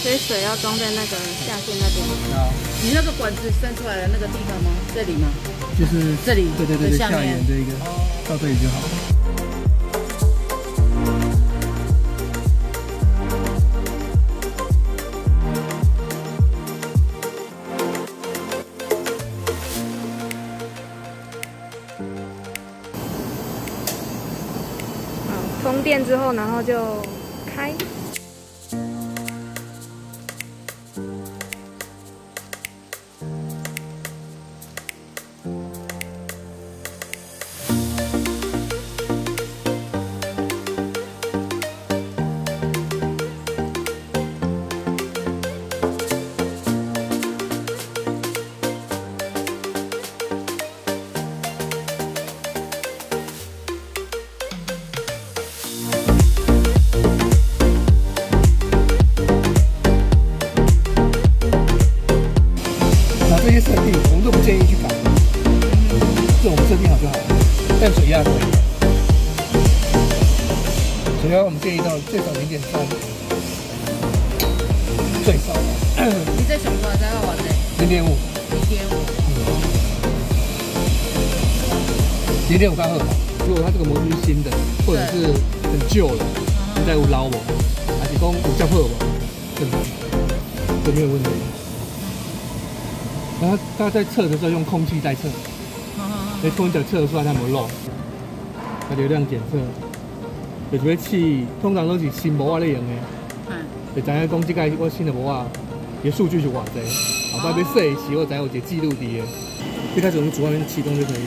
所以水要装在那个下线那边。好，你那个管子伸出来的那个地方吗？这里吗？就是这里。对对对对，下面下沿这一个，到这里就好。充电之后，然后就开。这些设定我们都不建议去改，这我们设定好就好了。但水压可以，水压我们建议到最少0.3，最少。你这上大仔个偌济0.5。0.5刚好。如果它这个模具是新的，或者是很旧了，现在有老无，还是讲有较好无，正常，都没有问题。然后他在测的时候用空气在测，所以空气测得出来它有没有漏。它流量检测，有些气通常都是新模啊咧用的，就知影讲这个我新的模啊，伊数据是偌济，后摆要设时我知有一个记录伫的。一开始我们主外面启动就可以了，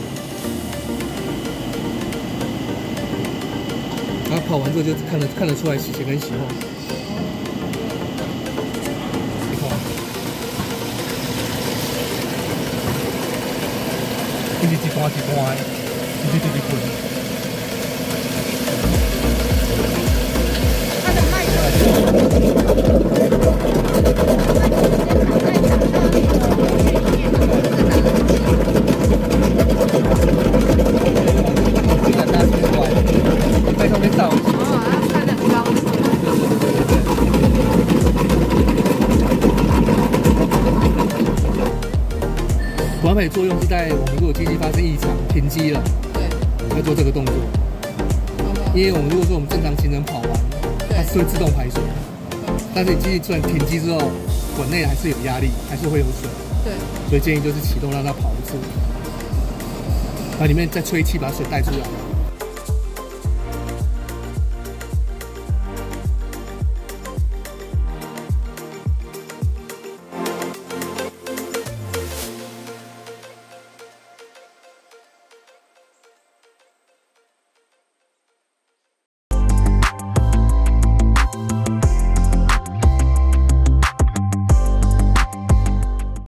然后跑完之后就看得出来洗前跟洗后。一段一段的，一直滚。它的麦克。这个大气怪，在上面造。哦，要开得很高。管配作用是在我们如果机器发生异常停机了，对，要做这个动作。因为我们如果说我们正常行程跑完，它是会自动排水，但是你机器突然停机之后，管内还是有压力，还是会有水。对，所以建议就是启动让它跑一次，把里面再吹气把水带出来。